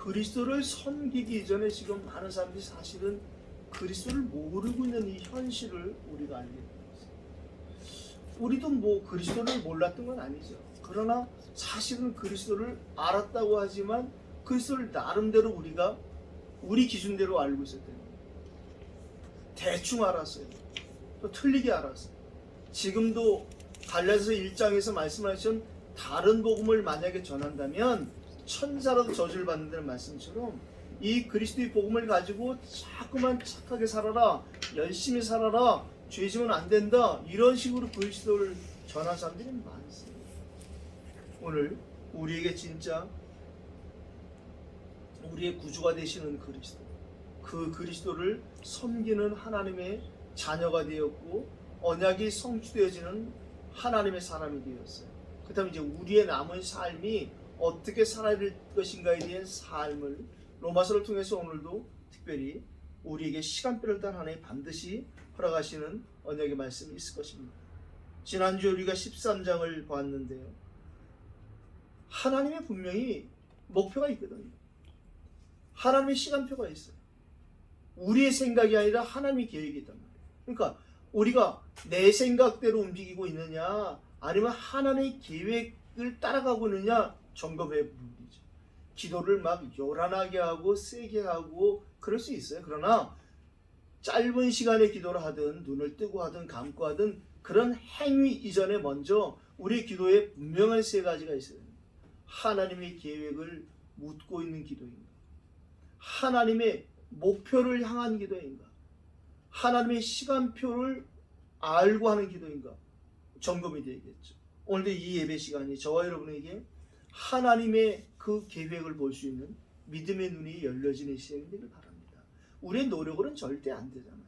그리스도를 섬기기 이전에 지금 많은 사람들이 사실은 그리스도를 모르고 있는 이 현실을 우리가 알게 됩니다. 우리도 뭐 그리스도를 몰랐던 건 아니죠. 그러나 사실은 그리스도를 알았다고 하지만 그리스도를 나름대로 우리가 우리 기준대로 알고 있었던 거예요. 대충 알았어요. 또 틀리게 알았어요. 지금도 갈라디아서 1장에서 말씀하신 다른 복음을 만약에 전한다면 천사라도 저주를 받는다는 말씀처럼 이 그리스도의 복음을 가지고 자꾸만 착하게 살아라, 열심히 살아라, 죄지면 안 된다, 이런 식으로 그리스도를 전한 사람들이 많습니다. 오늘 우리에게 진짜 우리의 구주가 되시는 그리스도, 그 그리스도를 섬기는 하나님의 자녀가 되었고 언약이 성취되어지는 하나님의 사람이 되었어요. 그렇다면 이제 우리의 남은 삶이 어떻게 살아야 될 것인가에 대한 삶을 로마서를 통해서 오늘도 특별히 우리에게 시간표를 단 하나님 반드시 허락하시는 언약의 말씀이 있을 것입니다. 지난주에 우리가 13장을 보았는데요. 하나님의 분명히 목표가 있거든요. 하나님의 시간표가 있어요. 우리의 생각이 아니라 하나님의 계획이 있단 말이에요. 그러니까 우리가 내 생각대로 움직이고 있느냐 아니면 하나님의 계획을 따라가고 있느냐 점검해 보는 거죠. 기도를 막 요란하게 하고 세게 하고 그럴 수 있어요. 그러나 짧은 시간에 기도를 하든 눈을 뜨고 하든 감고 하든 그런 행위 이전에 먼저 우리 기도에 분명한 세 가지가 있어요. 하나님의 계획을 묻고 있는 기도인가? 하나님의 목표를 향한 기도인가? 하나님의 시간표를 알고 하는 기도인가? 점검이 되겠죠. 오늘도 이 예배 시간이 저와 여러분에게 하나님의 그 계획을 볼 수 있는 믿음의 눈이 열려지는 시간이 되길 바랍니다. 우리의 노력으로는 절대 안 되잖아요.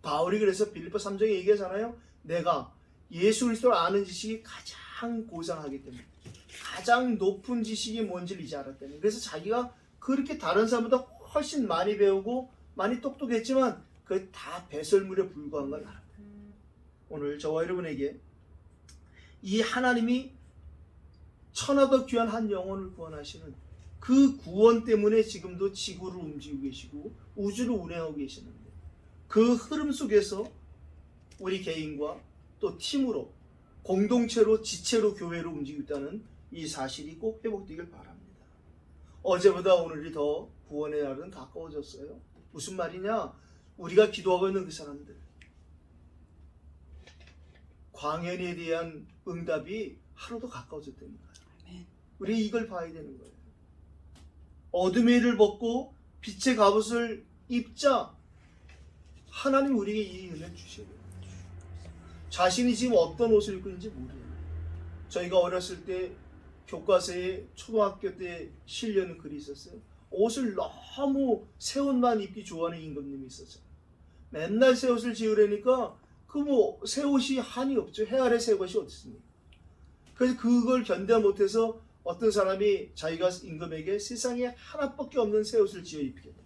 바울이 그래서 빌립보 3장에 얘기하잖아요. 내가 예수 그리스도를 아는 지식이 가장 고상하기 때문에, 가장 높은 지식이 뭔지를 이제 알았다는. 그래서 자기가 그렇게 다른 사람보다 훨씬 많이 배우고 많이 똑똑했지만 그 다 배설물에 불과한 걸 알았다. 오늘 저와 여러분에게 이 하나님이 천하도 귀한 한 영혼을 구원하시는 그 구원 때문에 지금도 지구를 움직이고 계시고 우주를 운행하고 계시는데, 그 흐름 속에서 우리 개인과 또 팀으로 공동체로 지체로 교회로 움직이고 있다는 이 사실이 꼭 회복되길 바랍니다. 어제보다 오늘이 더 구원의 날은 가까워졌어요. 무슨 말이냐? 우리가 기도하고 있는 그 사람들, 광연에 대한 응답이 하루도 가까워졌다는 거예요. 우리 이걸 봐야 되는 거예요. 어둠의 일을 벗고 빛의 갑옷을 입자. 하나님 우리에게 이 은혜를 주셔야 돼요. 자신이 지금 어떤 옷을 입고 있는지 모르요. 저희가 어렸을 때 교과서에 초등학교 때 실려는 글이 있었어요. 옷을 너무 새 옷만 입기 좋아하는 임금님이 있었어요. 맨날 새 옷을 지으려니까 그 새 옷이 한이 없죠. 해 아래 새 옷이 어디 있습니까? 그래서 그걸 견뎌 못해서 어떤 사람이 자기가 임금에게 세상에 하나밖에 없는 새 옷을 지어 입히겠다.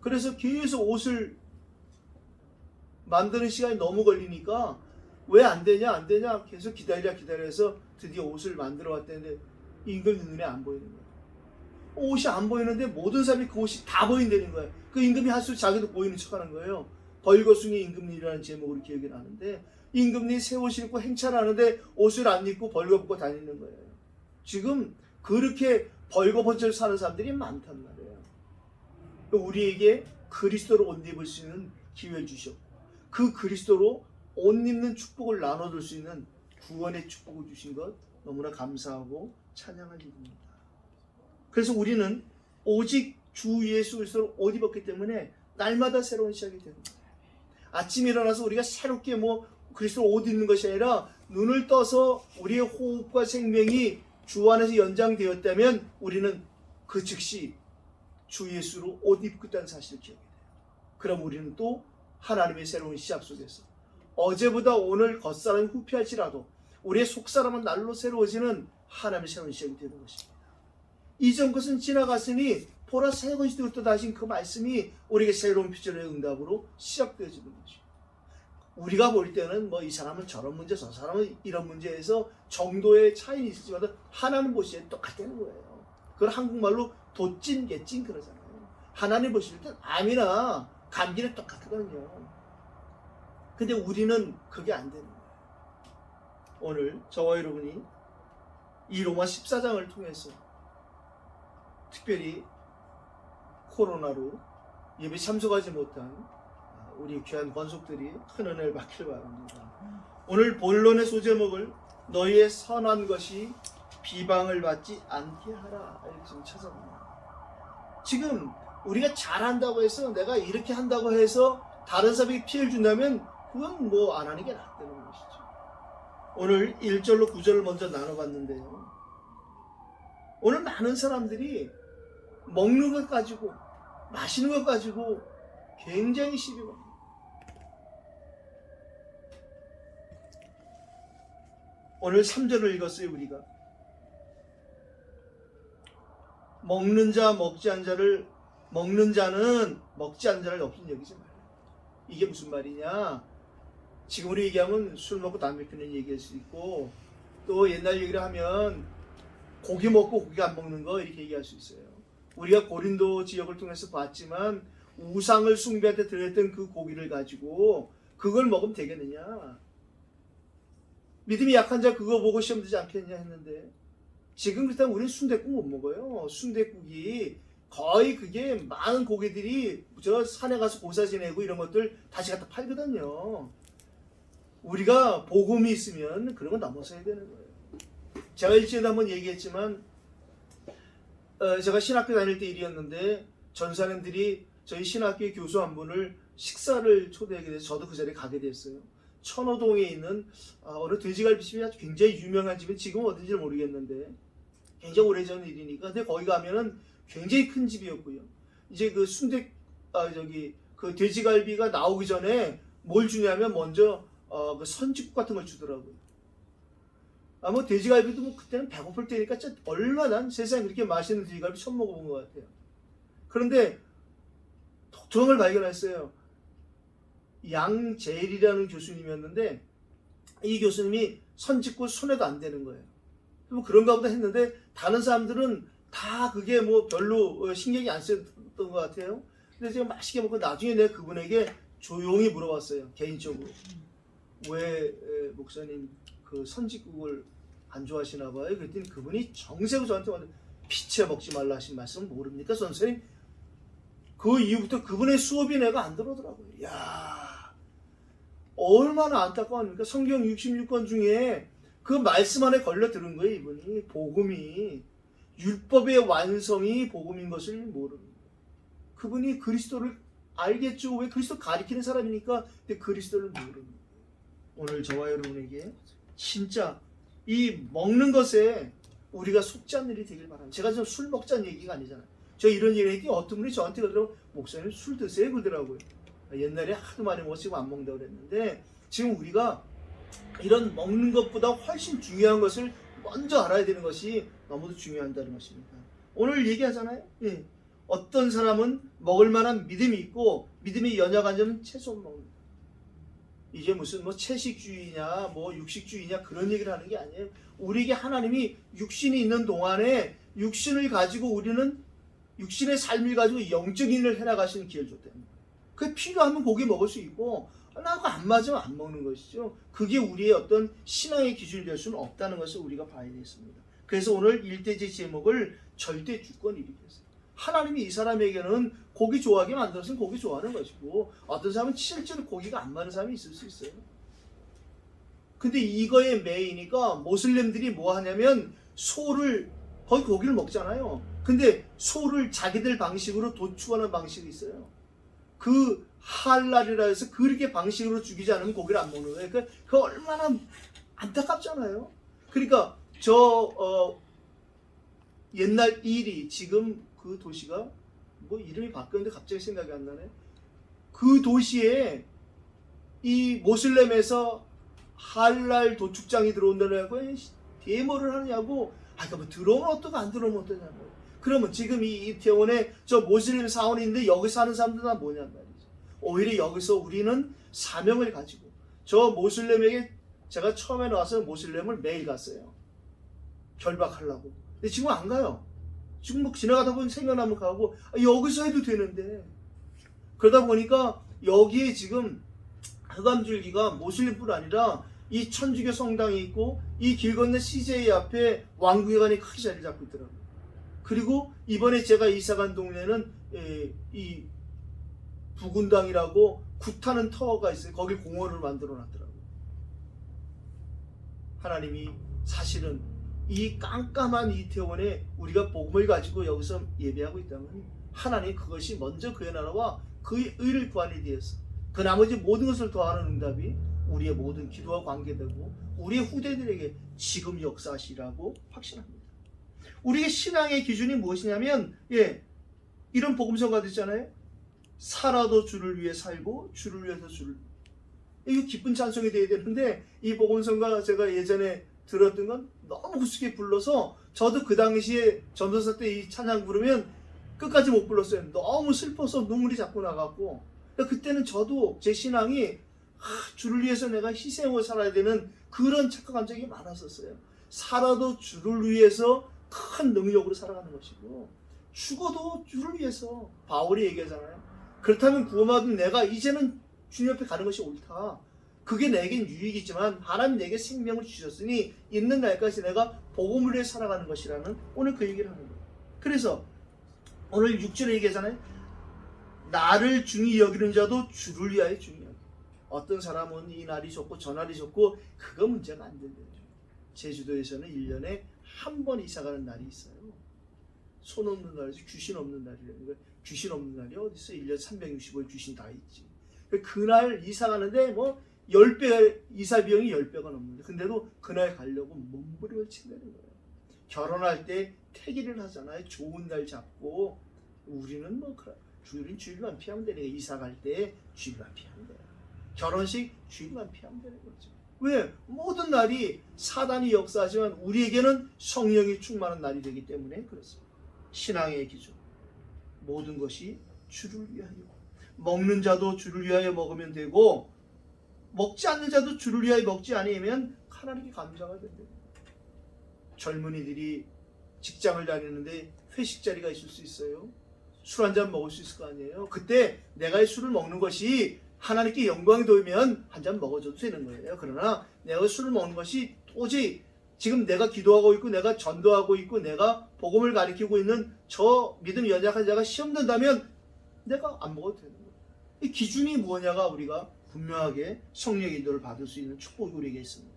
그래서 계속 옷을 만드는 시간이 너무 걸리니까 왜 안 되냐 계속 기다려서 드디어 옷을 만들어 왔다는데 임금 눈에 안 보이는 거예요. 옷이 안 보이는데 모든 사람이 그 옷이 다 보인다는 거예요. 그 임금이 할 수 자기도 보이는 척하는 거예요. 벌거숭이 임금님이라는 제목으로 기억이 나는데, 임금님이 새 옷을 입고 행차하는데 옷을 안 입고 벌거벗고 다니는 거예요. 지금 그렇게 벌거벗어 사는 사람들이 많단 말이에요. 우리에게 그리스도로 옷 입을 수 있는 기회를 주셨고, 그 그리스도로 옷 입는 축복을 나눠줄 수 있는 구원의 축복을 주신 것 너무나 감사하고 찬양할 일입니다. 그래서 우리는 오직 주 예수 그리스도로 옷 입었기 때문에 날마다 새로운 시작이 되는 거예요. 아침에 일어나서 우리가 새롭게 그리스도 옷 입는 것이 아니라 눈을 떠서 우리의 호흡과 생명이 주 안에서 연장되었다면 우리는 그 즉시 주 예수로 옷 입고 있다는 사실을 기억해야 돼요. 그럼 우리는 또 하나님의 새로운 시작 속에서 어제보다 오늘 겉사람이 후피할지라도 우리의 속사람은 날로 새로워지는 하나님의 새로운 시작이 되는 것입니다. 이전 것은 지나갔으니 보라 새 것이 되었다 하신 그 말씀이 우리에게 새로운 비전의 응답으로 시작되어지는 것입니다. 우리가 볼 때는 이 사람은 저런 문제, 저 사람은 이런 문제에서 정도의 차이는 있을지라도 하나님 보시기에 똑같다는 거예요. 그걸 한국말로 도찐 개찐 그러잖아요. 하나님 보실 땐 암이나 감기는 똑같거든요. 근데 우리는 그게 안 되는 거예요. 오늘 저와 여러분이 이 로마 14장을 통해서 특별히 코로나로 예배 참석하지 못한 우리 귀한 권속들이 큰 은혜를 받기를 바랍니다. 오늘 본론의 소제목을 너희의 선한 것이 비방을 받지 않게 하라 이렇게 지금 찾아봅니다. 지금 우리가 잘한다고 해서 내가 이렇게 한다고 해서 다른 사람에게 피해를 준다면 그건 뭐 안 하는 게 낫다는 것이죠. 오늘 1절로 9절을 먼저 나눠봤는데요. 오늘 많은 사람들이 먹는 것 가지고 마시는 것 가지고 굉장히 시비 겁니다. 오늘 3절을 읽었어요. 우리가 먹는 자 먹지 않은 자를 먹는 자는 먹지 않은 자를 없인 여기지 말아요. 이게 무슨 말이냐? 지금 우리 얘기하면 술 먹고 담배 피는 얘기할 수 있고 또 옛날 얘기를 하면 고기 먹고 고기 안 먹는 거 이렇게 얘기할 수 있어요. 우리가 고린도 지역을 통해서 봤지만 우상을 숭배할 때 드렸던 그 고기를 가지고 그걸 먹으면 되겠느냐? 믿음이 약한 자 그거 보고 시험 되지 않겠냐 했는데 지금 그렇다면 우리는 순댓국 못 먹어요. 순댓국이 거의 그게 많은 고기들이 저 산에 가서 고사 지내고 이런 것들 다시 갖다 팔거든요. 우리가 복음이 있으면 그런 건 넘어서야 되는 거예요. 제가 일주일에 한번 얘기했지만 제가 신학교 다닐 때 일이었는데 전사님들이 저희 신학교의 교수 한 분을 식사를 초대하게 돼서 저도 그 자리에 가게 됐어요. 천호동에 있는 어느 돼지갈비집이 아주 굉장히 유명한 집은 지금은 어딘지 모르겠는데 굉장히 오래전 일이니까 근데 거기 가면은 굉장히 큰 집이었고요. 이제 그 그 돼지갈비가 나오기 전에 뭘 주냐면 먼저 그 선지국 같은 걸 주더라고요. 뭐 돼지갈비도 뭐 그때는 배고플 때니까 진짜 얼마나 세상에 그렇게 맛있는 돼지갈비 처음 먹어본 것 같아요. 그런데 독특한 걸 발견했어요. 양재일이라는 교수님이었는데 이 교수님이 선짓고 손해도 안 되는 거예요. 뭐 그런가 보다 했는데 다른 사람들은 다 그게 뭐 별로 신경이 안 쓰였던 것 같아요. 근데 제가 맛있게 먹고 나중에 내가 그분에게 조용히 물어봤어요. 개인적으로. 왜 목사님 그 선짓국을 안 좋아하시나 봐요. 그랬더니 그분이 정색으로 저한테 와서 피채 먹지 말라 하신 말씀 모릅니까 선생님? 그 이후부터 그분의 수업이 내가 안 들어오더라고요. 이야, 얼마나 안타까워합니까? 성경 66권 중에 그 말씀 안에 걸려 들은 거예요. 이분이 복음이 율법의 완성이 복음인 것을 모릅니다. 그분이 그리스도를 알겠죠. 왜 그리스도 가리키는 사람이니까. 근데 그리스도를 모릅니다. 오늘 저와 여러분에게 진짜 이 먹는 것에 우리가 속지 않는 일이 되길 바랍니다. 제가 지금 술 먹자는 얘기가 아니잖아요. 저 이런 얘기 했더니 어떤 분이 저한테 그러더라고요. 목사님 술 드세요? 그러더라고요. 옛날에 하도 많이 먹어 지금 안 먹는다고 그랬는데 지금 우리가 이런 먹는 것보다 훨씬 중요한 것을 먼저 알아야 되는 것이 너무도 중요하다는 것입니다. 오늘 얘기하잖아요. 예. 어떤 사람은 먹을 만한 믿음이 있고 믿음이 연약한 자는 채소 먹는다. 이게 무슨 뭐 채식주의냐 뭐 육식주의냐 그런 얘기를 하는 게 아니에요. 우리에게 하나님이 육신이 있는 동안에 육신을 가지고 우리는 육신의 삶을 가지고 영적인 일을 해나가시는 기회를 줬다는 거예요. 그게 필요하면 고기 먹을 수 있고 나하고 안 맞으면 안 먹는 것이죠. 그게 우리의 어떤 신앙의 기준이 될 수는 없다는 것을 우리가 봐야 되겠습니다. 그래서 오늘 일대제 제목을 절대 주권 이렇게 했어요. 하나님이 이 사람에게는 고기 좋아하게 만들었으면 고기 좋아하는 것이고 어떤 사람은 실제로 고기가 안 맞는 사람이 있을 수 있어요. 근데 이거에 매이니까 모슬렘들이 뭐 하냐면 소를 거기 고기를 먹잖아요. 근데 소를 자기들 방식으로 도축하는 방식이 있어요. 그 할랄이라 해서 그렇게 방식으로 죽이지 않으면 고기를 안 먹는 거예요. 그 얼마나 안타깝잖아요. 그러니까 옛날 일이 지금 그 도시가 뭐 이름이 바뀌었는데 갑자기 생각이 안 나네. 그 도시에 이 모슬렘에서 할랄 도축장이 들어온다고 데모를 하느냐고. 그러니까 뭐 들어오면 어떠고 안 들어오면 어떠냐고. 그러면 지금 이 이태원에 저 모슬렘 사원이 있는데 여기 사는 사람들은 뭐냔 말이죠. 오히려 여기서 우리는 사명을 가지고 저 모슬렘에게 제가 처음에 나와서 모슬렘을 매일 갔어요. 결박하려고. 근데 지금 안 가요. 지금 뭐 지나가다 보면 생각나면 가고 여기서 해도 되는데 그러다 보니까 여기에 지금 흑암줄기가 모슬림뿐 아니라 이 천주교 성당이 있고 이 길 건너 CJ 앞에 왕궁회관이 크게 자리 잡고 있더라고요. 그리고 이번에 제가 이사간 동네는 이 부군당이라고 굿하는 터가 있어요. 거기 공원을 만들어 놨더라고요. 하나님이 사실은 이 깜깜한 이태원에 우리가 복음을 가지고 여기서 예배하고 있다면 하나님 그것이 먼저 그의 나라와 그의 의를 구하는 되었어. 그 나머지 모든 것을 더하는 응답이 우리의 모든 기도와 관계되고 우리의 후대들에게 지금 역사하시라고 확신합니다. 우리의 신앙의 기준이 무엇이냐면 이런 복음서가 있잖아요. 살아도 주를 위해 살고 주를 위해서 주를, 이거 기쁜 찬송이 돼야 되는데 이 복음서가 제가 예전에 들었던 건 너무 우습게 불러서 저도 그 당시에 전도사 때 이 찬양 부르면 끝까지 못 불렀어요. 너무 슬퍼서 눈물이 자꾸 나갔고, 그때는 저도 제 신앙이 주를 위해서 내가 희생을 살아야 되는 그런 착각한 적이 많았었어요. 살아도 주를 위해서 큰 능력으로 살아가는 것이고 죽어도 주를 위해서, 바울이 얘기하잖아요. 그렇다면 구원받은 내가 이제는 주님 옆에 가는 것이 옳다. 그게 내겐 유익이지만 하나님 내게 생명을 주셨으니 있는 날까지 내가 복음을 위해 살아가는 것이라는 오늘 그 얘기를 하는 거예요. 그래서 오늘 6절에 얘기하잖아요. 나를 중히 여기는 자도 주를 위하여 중히 여겨. 어떤 사람은 이 날이 좋고 저 날이 좋고 그거 문제가 안 된대요. 제주도에서는 1년에 한 번 이사가는 날이 있어요. 손 없는 날이지 귀신 없는 날이라는 거예요. 귀신 없는 날이 어디 있어? 1년 365일 귀신 다 있지. 그날 이사가는데 뭐 10배, 이사 비용이 10배가 넘는데 근데도 그날 가려고 몸부림을 친다는 거예요. 결혼할 때 태기를 하잖아요. 좋은 날 잡고. 우리는 뭐 주일은 주일만 피하면 되니까 이사 갈 때 주일만 피하면 돼요. 결혼식 주일만 피하면 되는 거죠. 왜? 모든 날이 사단이 역사하지만 우리에게는 성령이 충만한 날이 되기 때문에 그렇습니다. 신앙의 기준, 모든 것이 주를 위하여. 먹는 자도 주를 위하여 먹으면 되고 먹지 않는 자도 주를 위하여 먹지 않으면 하나님께 감사가 된다. 젊은이들이 직장을 다니는데 회식 자리가 있을 수 있어요. 술 한 잔 먹을 수 있을 거 아니에요. 그때 내가 이 술을 먹는 것이 하나님께 영광이 돌면 한 잔 먹어줘도 되는 거예요. 그러나 내가 술을 먹는 것이 도저히 지금 내가 기도하고 있고 내가 전도하고 있고 내가 복음을 가르치고 있는 저 믿음 연약한 자가 시험 든다면 내가 안 먹어도 되는 거예요. 이 기준이 뭐냐가 우리가 분명하게 성령의 인도를 받을 수 있는 축복이 우리에게 있습니다.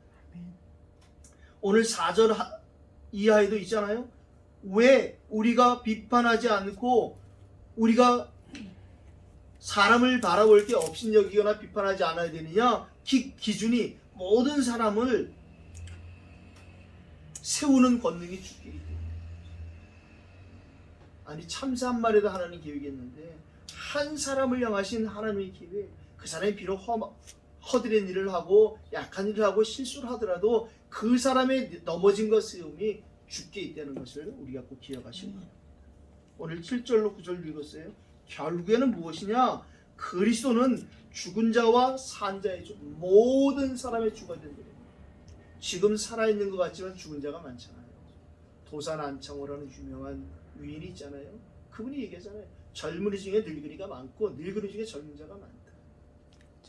오늘 4절 이하에도 있잖아요. 왜 우리가 비판하지 않고 우리가 사람을 바라볼 때 업신여기거나 비판하지 않아야 되느냐? 기준이 모든 사람을 세우는 권능이 주기 때문에. 아니 참새 한 마리도 하나님 계획했는데 한 사람을 향하신 하나님의 계획, 그 사람이 비록 허드렛 일을 하고 약한 일을 하고 실수를 하더라도 그 사람의 넘어진 것 세움이 주께 있다는 것을 우리가 꼭 기억하시기 바랍니다. 오늘 7절로 9절 읽었어요. 결국에는 무엇이냐? 그리스도는 죽은 자와 산 자의 주, 모든 사람의 주가 된다. 지금 살아있는 것 같지만 죽은 자가 많잖아요. 도산 안창호라는 유명한 위인이 있잖아요. 그분이 얘기하잖아요. 젊은이 중에 늙은이가 많고 늙은이 중에 젊은 자가 많다.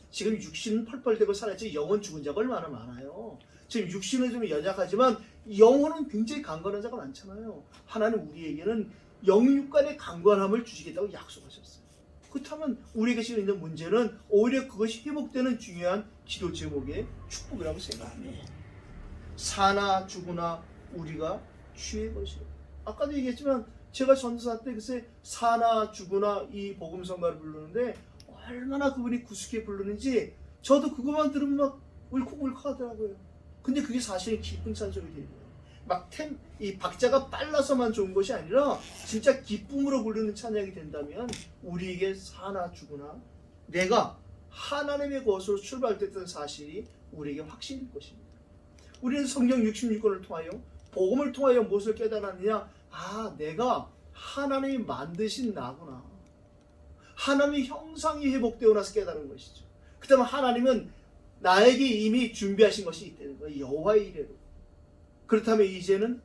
지금 육신은 펄펄대고 살았지 영혼 죽은 자가 얼마나 많아요. 지금 육신은 좀 연약하지만 영혼은 굉장히 강건한 자가 많잖아요. 하나님 우리에게는 영육간의 강건함을 주시겠다고 약속하셨어요. 그렇다면 우리에게 지금 있는 문제는 오히려 그것이 회복되는 중요한 기도 제목의 축복이라고 생각합니다. 사나 죽으나 우리가 주의 것이요. 아까도 얘기했지만 제가 전도사 때 글쎄 사나 죽으나 이 복음성가를 부르는데 얼마나 그분이 구수하게 부르는지 저도 그것만 들으면 막 울컥울컥 하더라고요. 근데 그게 사실은 기쁜 찬송이 돼요. 이 박자가 빨라서만 좋은 것이 아니라 진짜 기쁨으로 부르는 찬양이 된다면 우리에게 사나 죽으나 내가 하나님의 것으로 출발됐던 사실이 우리에게 확신일 것입니다. 우리는 성경 66권을 통하여 복음을 통하여 무엇을 깨달았느냐? 아, 내가 하나님이 만드신 나구나. 하나님의 형상이 회복되어 나서 깨달은 것이죠. 그 다음에 하나님은 나에게 이미 준비하신 것이 있다는 거예요. 여호와의 이래로. 그렇다면 이제는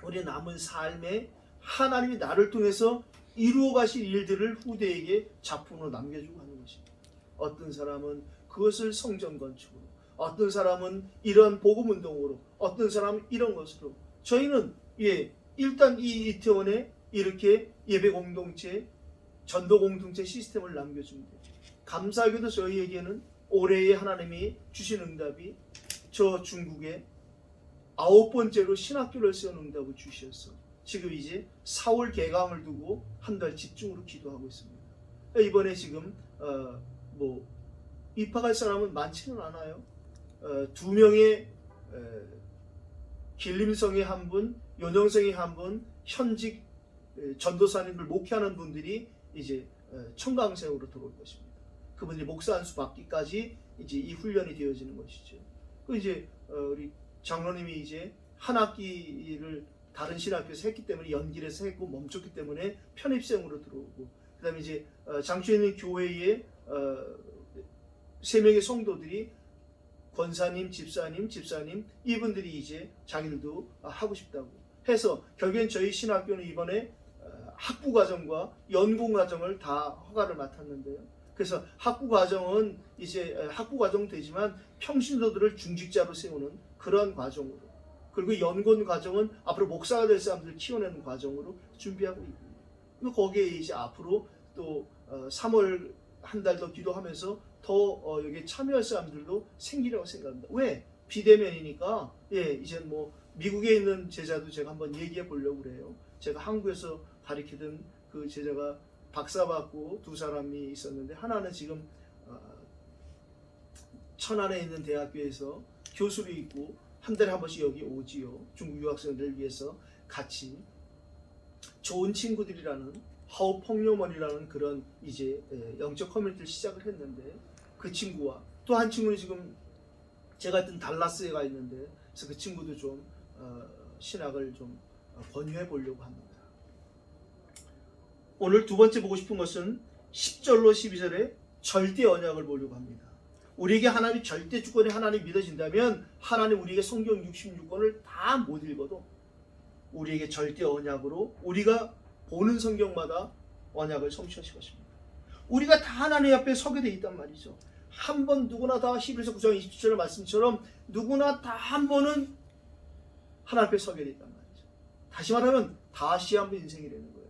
우리 남은 삶에 하나님이 나를 통해서 이루어 가실 일들을 후대에게 작품으로 남겨주고 하는 것입니다. 어떤 사람은 그것을 성전 건축으로, 어떤 사람은 이런 복음 운동으로, 어떤 사람은 이런 것으로. 저희는 일단 이 이태원에 이렇게 예배 공동체, 전도 공동체 시스템을 남겨줍니다. 감사하게도 저희에게는 올해의 하나님이 주신 응답이 저 중국에 9번째로 신학교를 세운 응답을 주셔서 지금 이제 4월 개강을 두고 한 달 집중으로 기도하고 있습니다. 이번에 지금 입학할 사람은 많지는 않아요. 2명의 길림성의 한 분, 연영성의 한 분, 현직 전도사님들 목회하는 분들이 이제 청강생으로 들어올 것입니다. 그분들이 목사 안수 받기까지 이제 이 훈련이 되어지는 것이죠. 그 이제 우리 장로님이 이제 한 학기를 다른 신학교에서 했기 때문에 연길에서 했고 멈췄기 때문에 편입생으로 들어오고, 그다음에 이제 장초에 있는 교회에 3명의 성도들이 권사님, 집사님 이분들이 이제 자기들도 하고 싶다고 해서 결국엔 저희 신학교는 이번에 학부 과정과 연공 과정을 다 허가를 맡았는데요. 그래서 학부 과정은 이제 학부 과정 되지만 평신도들을 중직자로 세우는 그런 과정으로, 그리고 연공 과정은 앞으로 목사가 될 사람들을 키워내는 과정으로 준비하고 있고요. 거기에 이제 앞으로 또 3월 한 달 더 기도하면서 더 여기 참여할 사람들도 생기라고 생각합니다. 왜? 비대면이니까. 이제 미국에 있는 제자도 제가 한번 얘기해 보려고 그래요. 제가 한국에서 가르치던 그 제자가 박사받고 2사람이 있었는데, 하나는 지금 천안에 있는 대학교에서 교수로 있고 한 달에 한 번씩 여기 오지요. 중국 유학생들을 위해서 같이 좋은 친구들이라는 하우펑요먼이라는 그런 이제 영적 커뮤니티를 시작을 했는데, 그 친구와 또 한 친구는 지금 제가 있던 달라스에 가 있는데, 그래서 그 친구도 좀 신학을 좀 권유해 보려고 합니다. 오늘 두 번째 보고 싶은 것은 10절로 12절에 절대 언약을 보려고 합니다. 우리에게 하나님이 절대 주권의 하나님이 믿어진다면 하나님 우리에게 성경 66권을 다 못 읽어도 우리에게 절대 언약으로 우리가 보는 성경마다 언약을 성취하실 것입니다. 우리가 다 하나님 앞에 서게 돼 있단 말이죠. 한 번 누구나 다 히브리서 9장 27절 말씀처럼 누구나 다 한 번은 하나님 앞에 서게 돼 있단 말이죠. 다시 말하면 다시 한번 인생이 되는 거예요.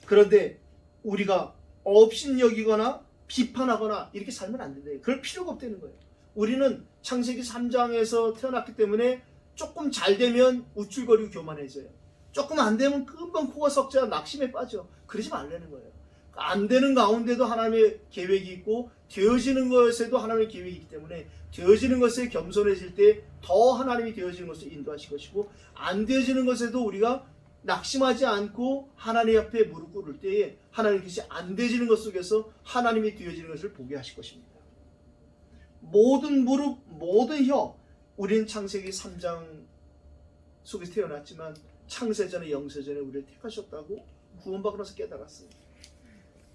그런데 우리가 업신여기거나 비판하거나 이렇게 살면 안 된다. 그럴 필요가 없다는 거예요. 우리는 창세기 3장에서 태어났기 때문에 조금 잘 되면 우쭐거리고 교만해져요. 조금 안 되면 금방 코가 석자 낙심에 빠져. 그러지 말라는 거예요. 안 되는 가운데도 하나님의 계획이 있고 되어지는 것에도 하나님의 계획이 있기 때문에 되어지는 것에 겸손해질 때 더 하나님이 되어지는 것을 인도하실 것이고, 안 되어지는 것에도 우리가 낙심하지 않고 하나님 앞에 무릎 꿇을 때에 하나님께서 안 되어지는 것 속에서 하나님이 되어지는 것을 보게 하실 것입니다. 모든 무릎, 모든 혀, 우리는 창세기 3장 속에서 태어났지만 창세전에 영세전에 우리를 택하셨다고 구원받고 나서 깨달았어요.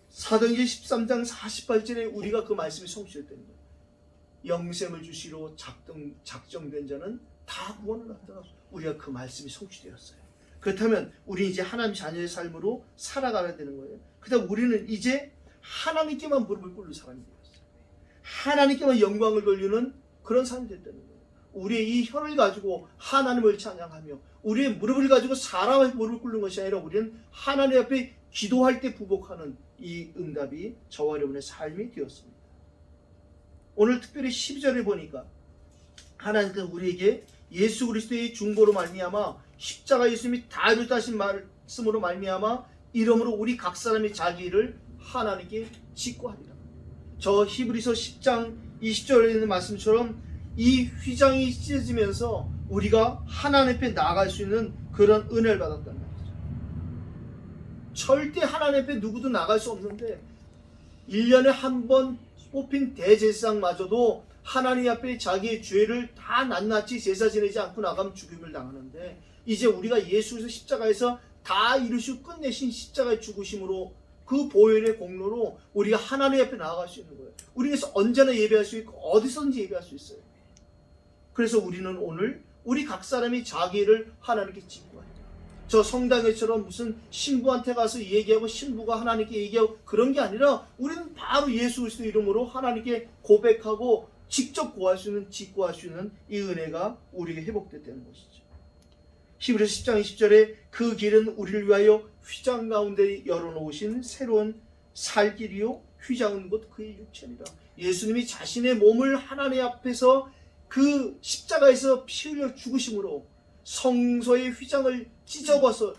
사도행전 13장 48절에 우리가 그 말씀이 성취됐다는 거예요. 영생을 주시러 작정된 자는 다 구원을 받다가 우리가 그 말씀이 성취되었어요. 그렇다면 우리 이제 하나님 자녀의 삶으로 살아가야 되는 거예요. 그다음 우리는 이제 하나님께만 무릎을 꿇는 사람이 되었어요. 하나님께만 영광을 돌리는 그런 사람이 됐다는 거예요. 우리의 이 혀를 가지고 하나님을 찬양하며 우리의 무릎을 가지고 사람의 무릎을 꿇는 것이 아니라 우리는 하나님 앞에 기도할 때 부복하는 이 응답이 저와 여러분의 삶이 되었습니다. 오늘 특별히 12절에 보니까 하나님께서 우리에게 예수 그리스도의 중보로 말미암아 십자가 예수님이 다 이루었다 하신 말씀으로 말미암아 이러므로 우리 각 사람이 자기 일을 하나님께 직고하리라. 저 히브리서 10장 20절에 있는 말씀처럼 이 휘장이 찢어지면서 우리가 하나님 앞에 나아갈 수 있는 그런 은혜를 받았단 말이죠. 절대 하나님 앞에 누구도 나갈 수 없는데 1년에 한 번 뽑힌 대제사장마저도 하나님 앞에 자기의 죄를 다 낱낱이 제사 지내지 않고 나가면 죽임을 당하는데, 이제 우리가 예수에서 십자가에서 다 이루시고 끝내신 십자가의 죽으심으로 그 보혈의 공로로 우리가 하나님 앞에 나아갈 수 있는 거예요. 우리는 언제나 예배할 수 있고 어디서든지 예배할 수 있어요. 그래서 우리는 오늘 우리 각 사람이 자기 일을 하나님께 직고합니다. 저 성당에처럼 무슨 신부한테 가서 얘기하고 신부가 하나님께 얘기하고 그런 게 아니라 우리는 바로 예수 그리스도 이름으로 하나님께 고백하고 직접 구할 수 있는, 직구할 수 있는 이 은혜가 우리에게 회복됐다는 것이죠. 히브리서 10장 20절에 그 길은 우리를 위하여 휘장 가운데 열어놓으신 새로운 살 길이요 휘장은 곧 그의 육체니라. 예수님이 자신의 몸을 하나님 앞에서 그 십자가에서 피 흘려 죽으심으로 성소의 휘장을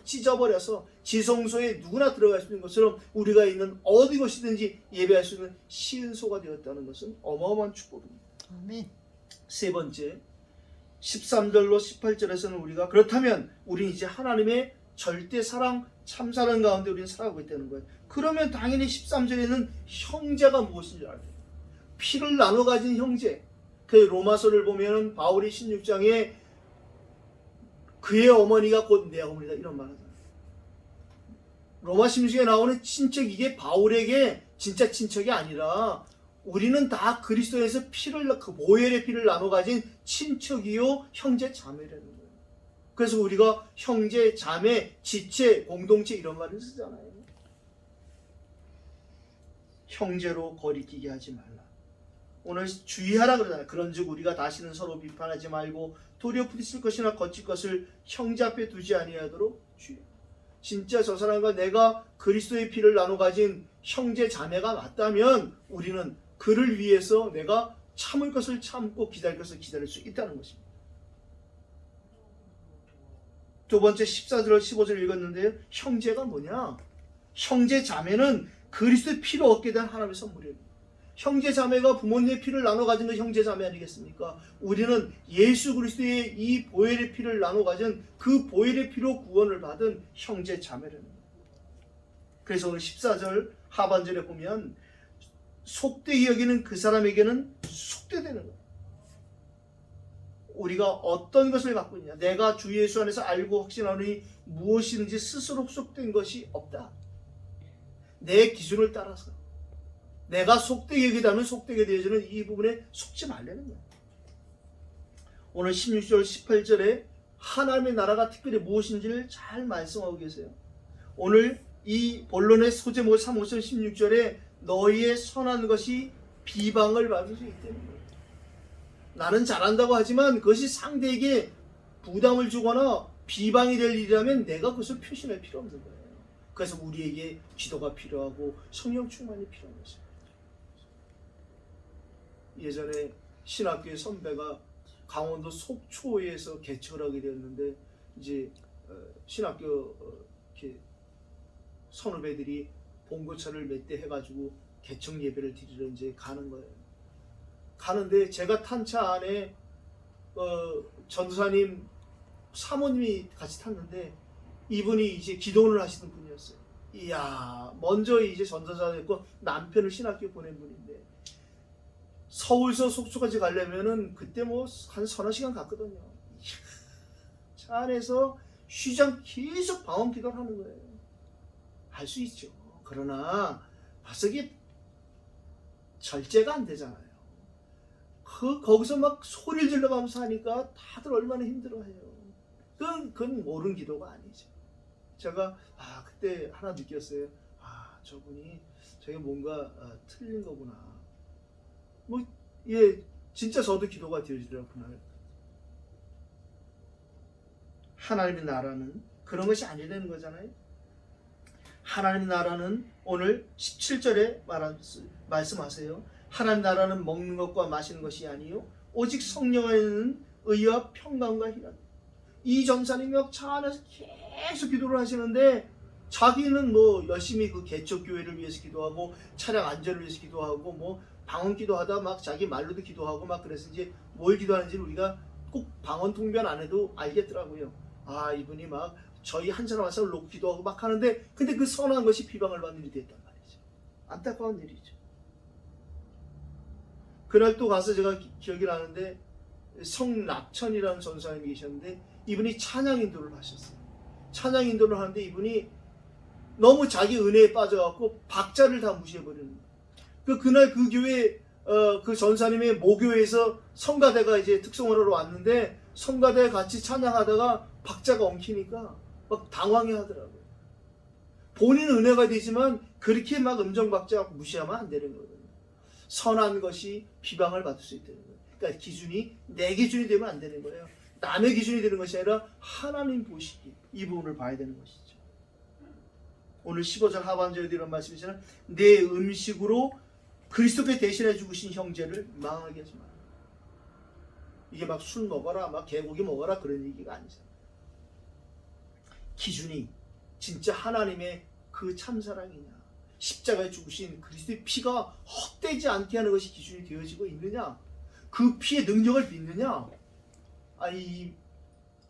찢어버려서 지성소에 누구나 들어갈 수 있는 것처럼 우리가 있는 어디 곳이든지 예배할 수 있는 시은소가 되었다는 것은 어마어마한 축복입니다. 아멘. 세 번째 13절로 18절에서는 우리가 그렇다면 우리는 이제 하나님의 절대 사랑, 참사랑 가운데 우리는 살아가고 있다는 거예요. 그러면 당연히 13절에는 형제가 무엇인지 알아야 돼요. 피를 나눠 가진 형제. 그 로마서를 보면 바울이 16장에 그의 어머니가 곧 내 어머니다 이런 말 하잖아요. 로마 16장에 나오는 친척, 이게 바울에게 진짜 친척이 아니라 우리는 다 그리스도에서 피를, 그 보혈의 피를 나눠 가진 친척이요 형제 자매라는 거예요. 그래서 우리가 형제, 자매, 지체, 공동체 이런 말을 쓰잖아요. 형제로 거리끼게 하지 말라. 오늘 주의하라 그러잖아요. 그런즉 우리가 다시는 서로 비판하지 말고 도리어 부딪힐 것이나 거칠 것을 형제 앞에 두지 아니하도록 주의하라. 진짜 저 사람과 내가 그리스도의 피를 나눠 가진 형제 자매가 맞다면 우리는 그를 위해서 내가 참을 것을 참고 기다릴 것을 기다릴 수 있다는 것입니다. 두 번째 14절 15절 읽었는데요. 형제가 뭐냐? 형제 자매는 그리스도의 피로 얻게 된 하나님의 선물이에요. 형제 자매가 부모님의 피를 나눠 가진 건 형제 자매 아니겠습니까? 우리는 예수 그리스도의 이 보혈의 피를 나눠 가진 그 보혈의 피로 구원을 받은 형제 자매라는 거예요. 그래서 오늘 14절 하반절에 보면 속되게 여기는 그 사람에게는 속되되는 거예요. 우리가 어떤 것을 갖고 있냐? 내가 주 예수 안에서 알고 확신하노니 무엇이든지 스스로 속된 것이 없다. 내 기준을 따라서 내가 속되게 여기다면 속되게 되어지는 이 부분에 속지 말라는 거예요. 오늘 16절 18절에 하나님의 나라가 특별히 무엇인지를 잘 말씀하고 계세요. 오늘 이 본론의 소제 3장 16절에 너희의 선한 것이 비방을 받을 수 있다는 거예요. 나는 잘한다고 하지만 그것이 상대에게 부담을 주거나 비방이 될 일이라면 내가 그것을 표시할 필요 없는 거예요. 그래서 우리에게 기도가 필요하고 성령 충만이 필요한 것입니다. 예전에 신학교의 선배가 강원도 속초에서 개척을 하게 되었는데 이제 신학교 이렇게 선후배들이 봉고차를 몇 대 해가지고 개척 예배를 드리러 이제 가는 거예요. 가는데 제가 탄 차 안에 전도사님 사모님이 같이 탔는데 이분이 이제 기도원을 하시는 분이었어요. 이야, 먼저 이제 전도사 됐고 남편을 신학교 보낸 분인데 서울서 속초까지 가려면은 그때 뭐 한 서너 시간 갔거든요. 차 안에서 쉬지 않고 계속 방언 기도를 하는 거예요. 할 수 있죠. 그러나 벌써 이게 절제가 안 되잖아요. 거기서 막 소리를 질러가면서 하니까 다들 얼마나 힘들어해요. 그건 옳은 기도가 아니죠. 제가 그때 하나 느꼈어요. 저분이 저게 뭔가 틀린 거구나. 진짜 저도 기도가 되어지더라구나. 하나님의 나라는 그런 것이 아니라는 거잖아요. 하나님의 나라는 오늘 17절에 말씀하세요. 하나님 나라는 먹는 것과 마시는 것이 아니요 오직 성령 안에는 의와 평강과 희락. 이 전사님이 차 안에서 계속 기도를 하시는데 자기는 뭐 열심히 그 개척교회를 위해서 기도하고 차량 안전을 위해서 기도하고 뭐 방언 기도하다 막 자기 말로도 기도하고 막 그래서 이제 뭘 기도하는지를 우리가 꼭 방언 통변 안 해도 알겠더라고요. 이분이 막 저희 한 사람 한 사람 놓고 기도하고 막 하는데 근데 그 선한 것이 비방을 받는 일이 됐단 말이죠. 안타까운 일이죠. 그날 또 가서 제가 기억이 나는데 성낙천이라는 전사님이 계셨는데 이분이 찬양 인도를 하셨어요. 찬양 인도를 하는데 이분이 너무 자기 은혜에 빠져갖고 박자를 다 무시해버리는 거예요. 그날 그 교회 그 전사님의 모교에서 성가대가 이제 특성으로 왔는데 성가대 같이 찬양하다가 박자가 엉키니까 막 당황해 하더라고요. 본인은 은혜가 되지만 그렇게 막 음정박자 무시하면 안 되는 거거든요. 선한 것이 비방을 받을 수 있다는 거예요. 그러니까 기준이 내 기준이 되면 안 되는 거예요. 남의 기준이 되는 것이 아니라 하나님 보시기, 이 부분을 봐야 되는 것이죠. 오늘 15절 하반절에 이런 말씀이잖아요. 내 음식으로 그리스도께 대신해 죽으신 형제를 망하게 하지 마라. 이게 막 술 먹어라, 막 개고기 먹어라 그런 얘기가 아니잖아요. 기준이 진짜 하나님의 그 참사랑이냐, 십자가에 죽으신 그리스도의 피가 헛되지 않게 하는 것이 기준이 되어지고 있느냐, 그 피의 능력을 믿느냐. 이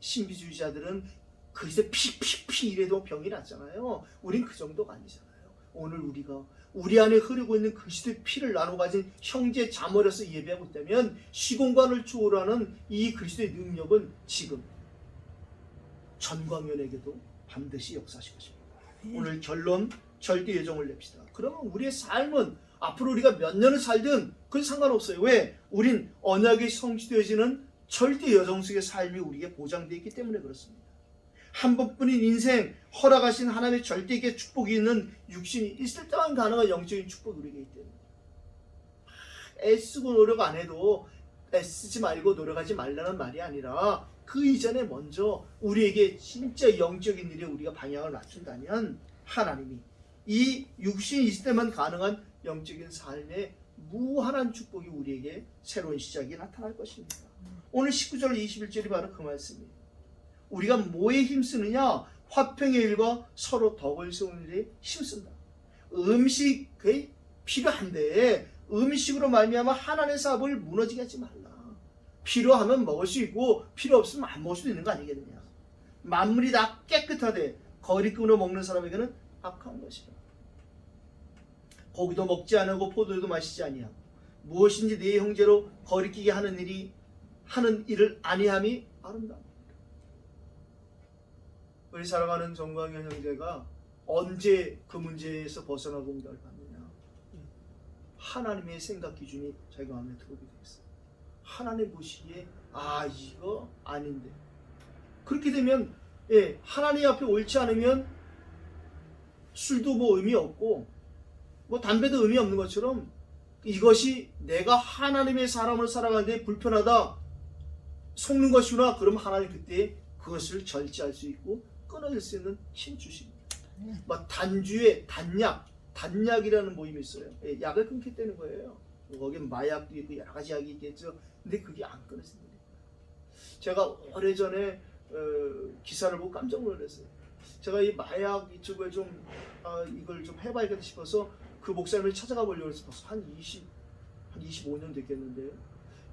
신비주의자들은 그리스도의 피 이래도 병이 났잖아요. 우린 그 정도가 아니잖아요. 오늘 우리가 우리 안에 흐르고 있는 그리스도의 피를 나눠 가진 형제 자매로서 예배하고 있다면 시공간을 초월하는 이 그리스도의 능력은 지금 전광현에게도 반드시 역사하실 것입니다. 오늘 결론, 절대 예정을 냅시다. 그러면 우리의 삶은 앞으로 우리가 몇 년을 살든 그건 상관없어요. 왜? 우린 언약이 성취되어지는 절대 여정 속의 삶이 우리에게 보장되어 있기 때문에 그렇습니다. 한 번뿐인 인생, 허락하신 하나님의 절대의 축복이 있는 육신이 있을 때만 가능한 영적인 축복이 우리에게 있기 때문에 애쓰고 노력 안 해도 애쓰지 말고 노력하지 말라는 말이 아니라 그 이전에 먼저 우리에게 진짜 영적인 일에 우리가 방향을 맞춘다면 하나님이 이 육신이 있을 때만 가능한 영적인 삶의 무한한 축복이 우리에게 새로운 시작이 나타날 것입니다. 오늘 19절 21절이 바로 그 말씀이에요. 우리가 뭐에 힘쓰느냐? 화평의 일과 서로 덕을 세우는 일에 힘쓴다. 음식이 필요한데 음식으로 말미암아 하나님의 사업을 무너지게 하지 말라. 필요하면 먹을 수 있고 필요 없으면 안 먹을 수도 있는 거 아니겠느냐. 만물이 다 깨끗하되 거리끈으로 먹는 사람에게는 악한 것이다. 고기도 먹지 않고 포도도 마시지 아니하고 무엇인지 네 형제로 거리끼게 하는 일을 아니함이 아름다워. 우리 사랑하는 정광현 형제가 언제 그 문제에서 벗어나고 응답을 받느냐. 하나님의 생각 기준이 자기가 마음에 들어오게 되겠어요. 하나님 보시기에 이거 아닌데. 그렇게 되면 하나님 앞에 옳지 않으면 술도 뭐 의미 없고 뭐 담배도 의미 없는 것처럼 이것이 내가 하나님의 사람을 살아가는데 불편하다, 속는 것이구나. 그럼 하나님 그때 그것을 절제할 수 있고 끊어질 수 있는 힘 주십니다. 막 단주에 단약이라는 모임이 있어요. 약을 끊겠다는 거예요. 거기 마약도 있고 여러 가지 약이 있겠죠. 근데 그게 안 끊어진다. 제가 오래전에 기사를 보고 깜짝 놀랐어요. 제가 이 마약 이쪽을 이걸 좀 해봐야겠다 싶어서 그 목사님을 찾아가 보려고 해서 벌써 한 25년 됐겠는데요.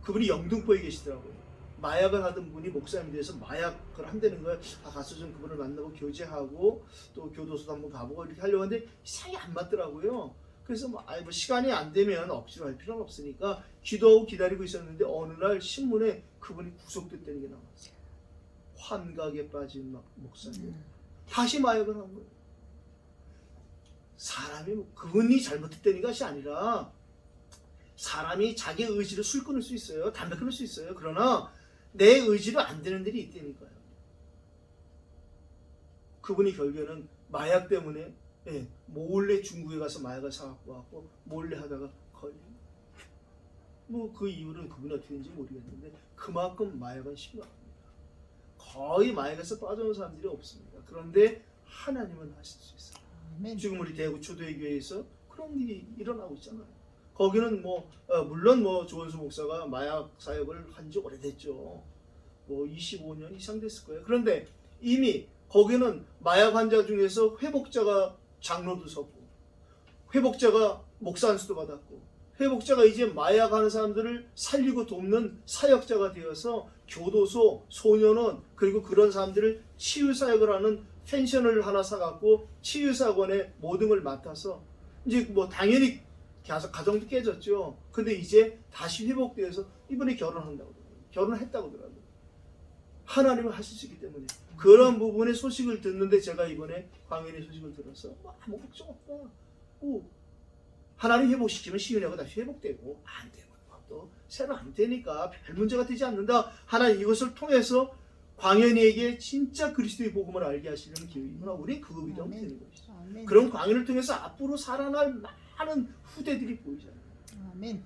그분이 영등포에 계시더라고요. 마약을 하던 분이 목사님이 돼서 마약을 한다는 거예요. 가서 좀 그분을 만나고 교제하고 또 교도소도 한번 가보고 이렇게 하려고 하는데 이상이 안 맞더라고요. 그래서 시간이 안 되면 억지로 할 필요는 없으니까 기도하고 기다리고 있었는데 어느 날 신문에 그분이 구속됐다는 게 나왔어요. 환각에 빠진 목사님. 다시 마약을 한 거예요. 사람이 그분이 잘못했다는 것이 아니라 사람이 자기 의지로 술 끊을 수 있어요. 담배 끊을 수 있어요. 그러나 내 의지로 안 되는 일이 있다니까요. 그분이 결국에는 마약 때문에 몰래 중국에 가서 마약을 사갖고 왔고 몰래 하다가 걸린. 그 이유는 그분이 어떻게 되는지 모르겠는데 그만큼 마약은 심각합니다. 거의 마약에서 빠져나온 사람들이 없습니다. 그런데 하나님은 하실 수 있어요. 아멘. 지금 우리 대구 초대교회에서 그런 일이 일어나고 있잖아요. 거기는 물론 조원수 목사가 마약 사역을 한 지 오래됐죠. 25년 이상 됐을 거예요. 그런데 이미 거기는 마약 환자 중에서 회복자가 장로도 섰고 회복자가 목사 안수도 받았고 회복자가 이제 마약하는 사람들을 살리고 돕는 사역자가 되어서 교도소, 소년원 그리고 그런 사람들을 치유사역을 하는 펜션을 하나 사갖고 치유사건의 모든 걸 맡아서 이제 당연히 가정도 깨졌죠. 근데 이제 다시 회복되어서 이번에 결혼한다고 그러더라고요. 결혼했다고 그러더라고요. 하나님은 하실 수 있기 때문에 그런 부분의 소식을 듣는데 제가 이번에 광현의 소식을 들어서 아무 걱정 없다. 하나님 회복시키면 시은혜가 다시 회복되고 안 되고 또 새로 안 되니까 별 문제가 되지 않는다. 하나님 이것을 통해서 광현이에게 진짜 그리스도의 복음을 알게 하시려는 기회이구나. 우리는 그거 믿으면 아멘. 되는 것이죠. 아멘. 그런 광현을 통해서 앞으로 살아날 많은 후대들이 보이잖아요. 아멘.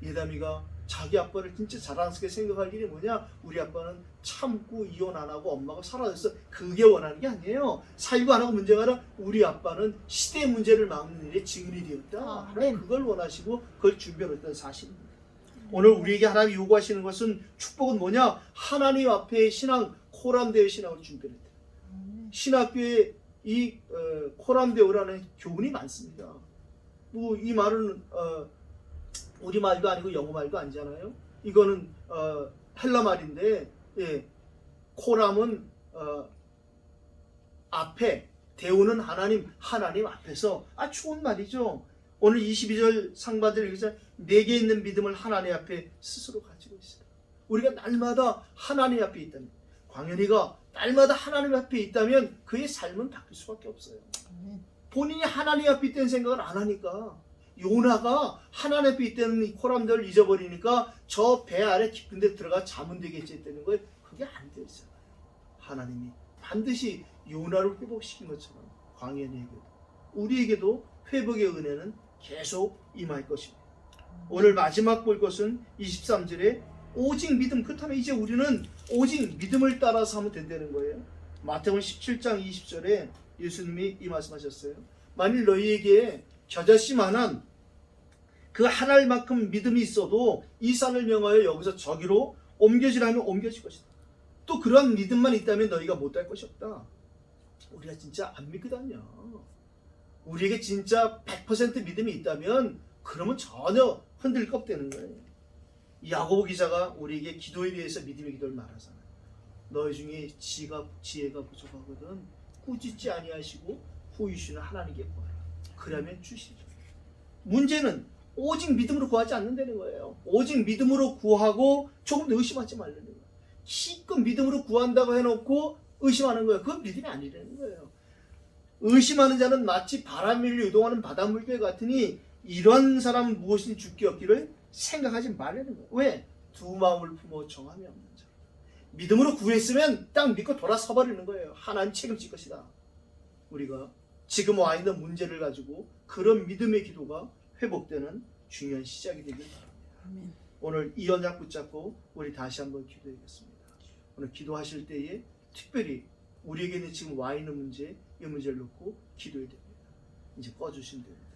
예담이가 자기 아빠를 진짜 자랑스럽게 생각할 일이 뭐냐? 우리 아빠는 참고 이혼 안 하고 엄마가 사라졌어. 그게 원하는 게 아니에요. 살고 안 하고 문제가 아니라 우리 아빠는 시대의 문제를 막는 일에 증인이 되었다. 하나님 그걸 원하시고 그걸 준비했던 사실입니다. 오늘 우리에게 하나님이 요구하시는 것은 축복은 뭐냐? 하나님 앞에 신앙, 코람데오 신앙을 준비했다. 신학교에 이 코람데오라는 교훈이 많습니다. 뭐 이 말은 우리 말도 아니고 영어 말도 아니잖아요. 이거는 헬라 말인데, 예, 코람은 앞에, 데오는 하나님 앞에서 좋은 말이죠. 오늘 22절 상반절 여기서 내게 있는 믿음을 하나님 앞에 스스로 가지고 있어요. 우리가 날마다 하나님 앞에 있다면, 광현이가 날마다 하나님 앞에 있다면 그의 삶은 바뀔 수밖에 없어요. 본인이 하나님 앞에 있다는 생각을 안 하니까, 요나가 하나님 앞에 있다는 이 코람들을 잊어버리니까 저 배 아래 깊은 데 들어가 자면 되겠지 했다는 거예요. 그게 안 되잖아요. 하나님이 반드시 요나를 회복시킨 것처럼 광현이에게도 우리에게도 회복의 은혜는 계속 임할 것입니다. 오늘 마지막 볼 것은 23절에 오직 믿음. 그렇다면 이제 우리는 오직 믿음을 따라서 하면 된다는 거예요. 마태복음 17장 20절에 예수님이 이 말씀하셨어요. 만일 너희에게 겨자씨만한 그 하나만큼 믿음이 있어도 이 산을 명하여 여기서 저기로 옮겨지라면 옮겨질 것이다. 또 그런 믿음만 있다면 너희가 못할 것이 없다. 우리가 진짜 안 믿거든요. 우리에게 진짜 100% 믿음이 있다면 그러면 전혀 흔들 거 없다는 거예요. 야고보 기자가 우리에게 기도에 대해서 믿음의 기도를 말하잖아요. 너희 중에 지혜가 부족하거든 꾸짖지 아니하시고 후이시는 하나님께 구하라. 그러면 주시죠. 문제는 오직 믿음으로 구하지 않는다는 거예요. 오직 믿음으로 구하고 조금 의심하지 말라는 거예요. 실컷 믿음으로 구한다고 해놓고 의심하는 거예요. 그건 믿음이 아니라는 거예요. 의심하는 자는 마치 바람을 유동하는 바닷물개 같으니 이런 사람은 무엇이든 죽기 없기를 생각하지 말라는 거예요. 왜? 두 마음을 품어 정함이 없는 자. 믿음으로 구했으면 딱 믿고 돌아서 버리는 거예요. 하나님 책임질 것이다. 우리가 지금 와 있는 문제를 가지고 그런 믿음의 기도가 회복되는 중요한 시작이 되길 바랍니다. 아멘. 오늘 이 언약 붙잡고 우리 다시 한번 기도하겠습니다. 오늘 기도하실 때에 특별히 우리에게는 지금 와 있는 문제, 이 문제를 놓고 기도해야 됩니다. 이제 꺼주시면 됩니다.